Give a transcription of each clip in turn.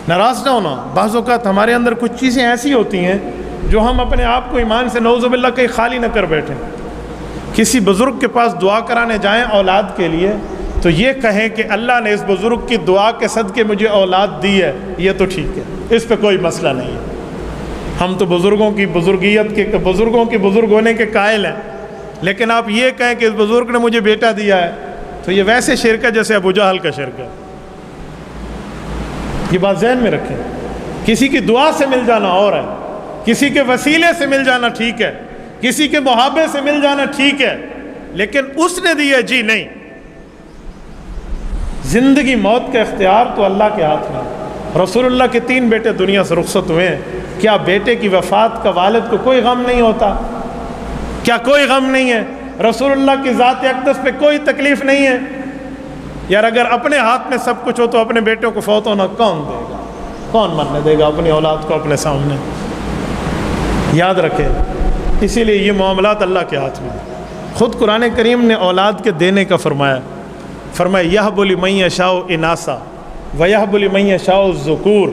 ناراض نہ ہونا. بعض اوقات ہمارے اندر کچھ چیزیں ایسی ہوتی ہیں جو ہم اپنے آپ کو ایمان سے نعوذ باللہ کہیں خالی نہ کر بیٹھیں. کسی بزرگ کے پاس دعا کرانے جائیں اولاد کے لیے تو یہ کہیں کہ اللہ نے اس بزرگ کی دعا کے صدقے مجھے اولاد دی ہے، یہ تو ٹھیک ہے، اس پہ کوئی مسئلہ نہیں ہے. ہم تو بزرگوں کی بزرگیت کے، بزرگوں کے بزرگ ہونے کے قائل ہیں، لیکن آپ یہ کہیں کہ اس بزرگ نے مجھے بیٹا دیا ہے تو یہ ویسے شرک ہے جیسے ابو جہل کا شرک ہے. یہ بات ذہن میں رکھیں. کسی کی دعا سے مل جانا اور ہے، کسی کے وسیلے سے مل جانا ٹھیک ہے، کسی کے محابے سے مل جانا ٹھیک ہے، لیکن اس نے دی ہے جی نہیں. زندگی موت کا اختیار تو اللہ کے ہاتھ میں. رسول اللہ کے 3 بیٹے دنیا سے رخصت ہوئے ہیں. کیا بیٹے کی وفات کا والد کو کوئی غم نہیں ہوتا؟ کیا کوئی غم نہیں ہے؟ رسول اللہ کی ذات اقدس پہ کوئی تکلیف نہیں ہے؟ یار اگر اپنے ہاتھ میں سب کچھ ہو تو اپنے بیٹوں کو فوت ہونا کون دے گا؟ کون مرنے دے گا اپنی اولاد کو اپنے سامنے؟ یاد رکھے، اسی لیے یہ معاملات اللہ کے ہاتھ میں ہیں. خود قرآن کریم نے اولاد کے دینے کا فرمایا. یَهْبُ لِمَن يَشَاءُ إِنَاثًا وَيَهْبُ لِمَن يَشَاءُ الذُّكُورَ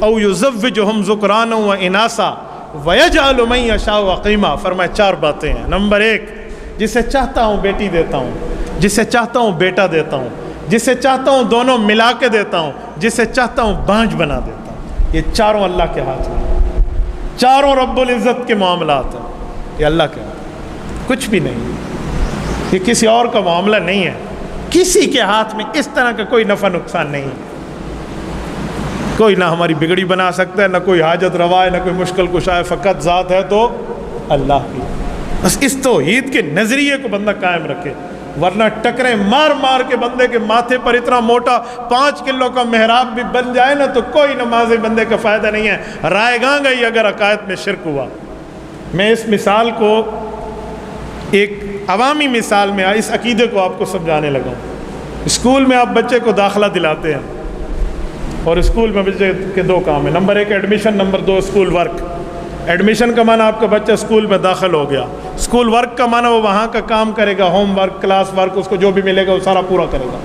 أَوْ يُزَوِّجُهُمْ ذُكْرَانًا وَإِنَاثًا وَيَجْعَلُ مَن يَشَاءُ عَقِيمًا. فرمایا 4 باتیں ہیں. نمبر 1، جسے چاہتا ہوں بیٹی دیتا ہوں، جسے چاہتا ہوں بیٹا دیتا ہوں، جسے چاہتا ہوں دونوں ملا کے دیتا ہوں، جسے چاہتا ہوں بانجھ بنا دیتا ہوں. یہ چاروں اللہ کے ہاتھ میں، چاروں رب العزت کے معاملات ہیں. یہ اللہ کے ہاتھ میں، کچھ بھی نہیں. یہ کسی اور کا معاملہ نہیں ہے. کسی کے ہاتھ میں اس طرح کا کوئی نفع نقصان نہیں ہے. کوئی نہ ہماری بگڑی بنا سکتا ہے، نہ کوئی حاجت روا ہے، نہ کوئی مشکل کشا ہے. فقط ذات ہے تو اللہ کی. بس اس توحید کے نظریے کو بندہ قائم رکھے، ورنہ ٹکریں مار مار کے بندے کے ماتھے پر اتنا موٹا 5 کلو کا محراب بھی بن جائے نا تو کوئی نمازی بندے کا فائدہ نہیں ہے. رائے گاں گئی اگر عقائد میں شرک ہوا. میں اس مثال کو ایک عوامی مثال میں اس عقیدے کو آپ کو سمجھانے لگا ہوں. اسکول میں آپ بچے کو داخلہ دلاتے ہیں اور اسکول میں بچے کے 2 کام ہیں. Number 1 admission, number 2 school work. Admission کا معنی آپ کا بچہ اسکول میں داخل ہو گیا. اسکول ورک کا معنی وہ وہاں کا کام کرے گا، ہوم ورک، کلاس ورک، اس کو جو بھی ملے گا وہ سارا پورا کرے گا.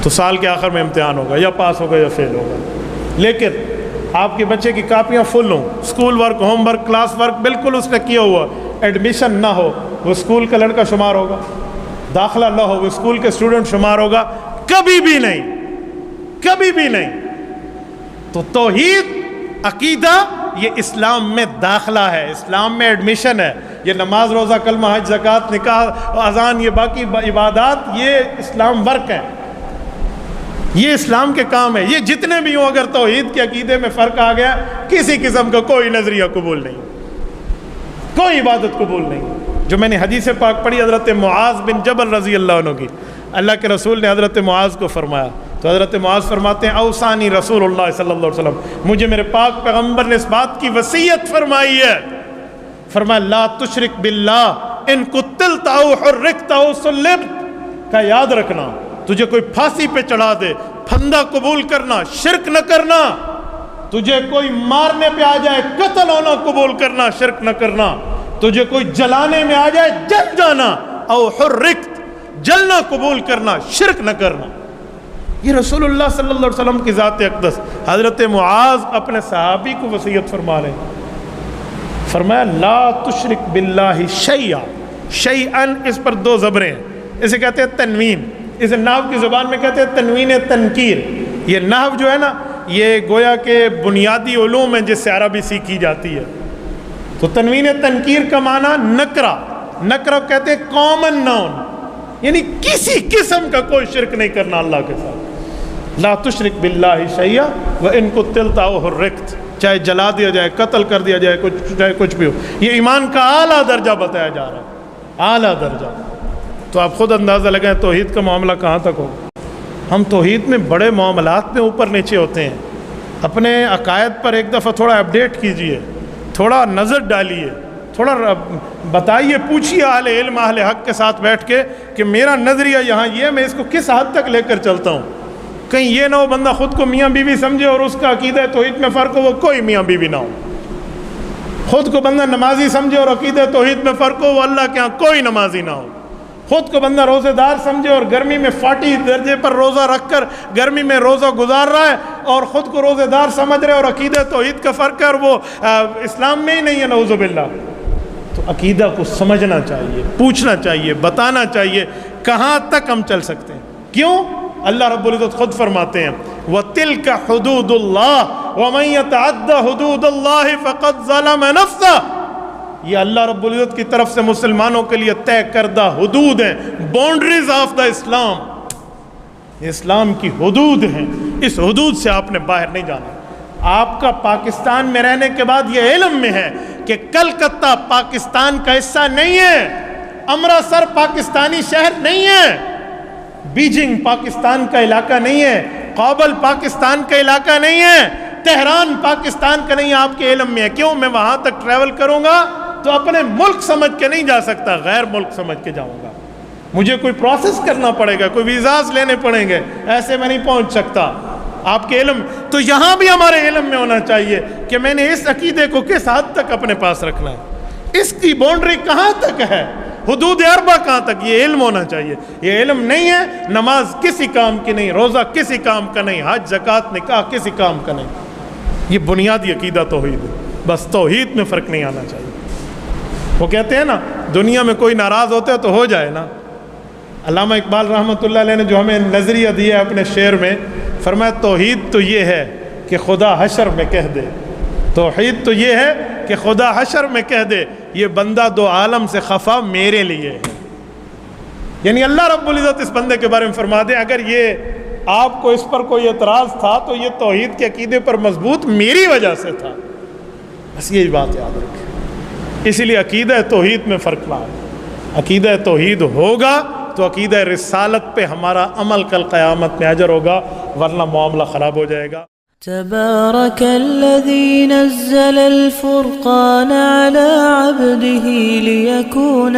تو سال کے آخر میں امتحان ہوگا، یا پاس ہوگا یا فیل ہوگا. لیکن آپ کے بچے کی کاپیاں فل ہوں، school work, home work, class work بالکل اس نے کیا ہوا، ایڈمیشن نہ ہو وہ اسکول کا لڑکا شمار ہوگا؟ داخلہ نہ ہو وہ اسکول کے اسٹوڈنٹ شمار ہوگا؟ کبھی بھی نہیں، کبھی بھی نہیں. تو توحید عقیدہ یہ اسلام میں داخلہ ہے، اسلام میں ایڈمیشن ہے. یہ نماز، روزہ، کلمہ، حج، زکوٰۃ، نکاح، اذان، یہ باقی عبادات یہ اسلام ورک ہیں، یہ اسلام کے کام ہے. یہ جتنے بھی ہوں، اگر توحید کے عقیدے میں فرق آ گیا کسی قسم کا کوئی نظریہ قبول نہیں، کوئی عبادت قبول نہیں. جو میں نے حدیث پاک پڑھی حضرت معاذ بن جبل رضی اللہ عنہ کی، اللہ کے رسول نے حضرت معاذ کو فرمایا تو حضرت معاذ فرماتے ہیں اوصانی رسول اللہ صلی اللہ علیہ وسلم، مجھے میرے پاک پیغمبر نے اس بات کی وصیت فرمائی ہے. فرمایا لا تشرک باللہ ان قتلت او حرکت او صلبت، کا یاد رکھنا تجھے کوئی پھانسی پہ چڑھا دے پھندا قبول کرنا، شرک نہ کرنا. تجھے کوئی مارنے پہ آ جائے قتل ہونا قبول کرنا، شرک نہ کرنا. تجھے کوئی جلانے میں آ جائے جل جانا، او حرکت جلنا قبول کرنا، شرک نہ کرنا. یہ رسول اللہ صلی اللہ علیہ وسلم کی ذات اقدس حضرت معاذ اپنے صحابی کو وصیت فرما رہے ہیں. فرمایا لا تشرک باللہ شیئا، شیئن اس پر 2 زبریں ہیں، اسے کہتے ہیں تنوین. اسے نحو کی زبان میں کہتے ہیں تنوین تنکیر. یہ نحو جو ہے نا یہ گویا کہ بنیادی علوم ہیں جس سے عربی سیکھی جاتی ہے. تو تنوین تنکیر کا معنی نکرہ، نکرہ کہتے ہیں کامن ناؤن، یعنی کسی قسم کا کوئی شرک نہیں کرنا اللہ کے ساتھ. لا تشرک باللہ شیئا وان قتلت او حرکت، چاہے جلا دیا جائے، قتل کر دیا جائے، چاہے کچھ بھی ہو. یہ ایمان کا اعلیٰ درجہ بتایا جا رہا ہے، اعلیٰ درجہ. تو آپ خود اندازہ لگائیں توحید کا معاملہ کہاں تک ہوگا. ہم توحید میں بڑے معاملات میں اوپر نیچے ہوتے ہیں. اپنے عقائد پر ایک دفعہ تھوڑا اپڈیٹ کیجئے، تھوڑا نظر ڈالیے، تھوڑا بتائیے، پوچھیے اہل علم، اہل حق کے ساتھ بیٹھ کے کہ میرا نظریہ یہاں یہ، میں اس کو کس حد تک لے کر چلتا ہوں. کہیں یہ نہ ہو بندہ خود کو میاں بیوی سمجھے اور اس کا عقیدہ توحید میں فرق ہو، وہ کوئی میاں بیوی نہ ہو. خود کو بندہ نمازی سمجھے اور عقیدہ توحید میں فرق ہو، وہ اللہ کے ہاں کوئی نمازی نہ ہو. خود کو بندہ روزے دار سمجھے اور گرمی میں 40 درجے پر روزہ رکھ کر گرمی میں روزہ گزار رہا ہے اور خود کو روزے دار سمجھ رہے اور عقیدہ توحید کا فرق ہے اور وہ اسلام میں ہی نہیں ہے، نعوذ باللہ۔ تو عقیدہ کو سمجھنا چاہیے، پوچھنا چاہیے، بتانا چاہیے کہاں تک ہم چل سکتے ہیں۔ کیوں؟ اللہ رب العزت خود فرماتے ہیں وَتِلْكَ حُدُودُ اللَّهِ وَمَن يَتَعَدَّ حُدُودَ اللَّهِ فَقَدْ ظَلَمَ نَفْسَهُ۔ یہ اللہ رب العزت کی طرف سے مسلمانوں کے لیے طے کردہ حدود ہیں، باؤنڈریز آف دا اسلام، اسلام کی حدود ہیں، اس حدود سے آپ نے باہر نہیں جانا۔ آپ کا پاکستان میں رہنے کے بعد یہ علم میں ہے کہ کلکتہ پاکستان کا حصہ نہیں ہے، امرتسر پاکستانی شہر نہیں ہے، بیجنگ پاکستان کا علاقہ نہیں ہے، کابل پاکستان کا علاقہ نہیں ہے، تہران پاکستان کا نہیں ہے، آپ کے علم میں ہے۔ کیوں؟ میں وہاں تک ٹریول کروں گا تو اپنے ملک سمجھ کے نہیں جا سکتا، غیر ملک سمجھ کے جاؤں گا، مجھے کوئی پروسیس کرنا پڑے گا، کوئی ویزاز لینے پڑیں گے، ایسے میں نہیں پہنچ سکتا۔ آپ کے علم تو یہاں بھی ہمارے علم میں ہونا چاہیے کہ میں نے اس عقیدے کو کس حد تک اپنے پاس رکھنا ہے، اس کی باؤنڈری کہاں تک ہے، حدود اربع کہاں تک، یہ علم ہونا چاہیے۔ یہ علم نہیں ہے، نماز کسی کام کی نہیں، روزہ کسی کام کا نہیں، حج زکوٰۃ نکاح کسی کام کا نہیں۔ یہ بنیادی عقیدہ توحید ہے، بس توحید میں فرق نہیں آنا چاہیے۔ وہ کہتے ہیں نا دنیا میں کوئی ناراض ہوتا ہے تو ہو جائے نا۔ علامہ اقبال رحمۃ اللہ علیہ نے جو ہمیں نظریہ دیا ہے اپنے شعر میں، فرمایا توحید تو یہ ہے کہ خدا حشر میں کہہ دے، توحید تو یہ ہے کہ خدا حشر میں کہہ دے یہ بندہ دو عالم سے خفا میرے لیے ہے۔ یعنی اللہ رب العزت اس بندے کے بارے میں فرما دے اگر یہ آپ کو اس پر کوئی اعتراض تھا تو یہ توحید کے عقیدے پر مضبوط میری وجہ سے تھا، بس یہی بات یاد رکھیں۔ اسی لیے عقیدہ توحید میں فرق نہ ہے، عقیدہ توحید ہوگا تو عقیدہ رسالت پہ ہمارا عمل کل قیامت میں اجر ہوگا، ورنہ معاملہ خراب ہو جائے گا۔ تبارك الذي نزل الفرقان على عبده ليكون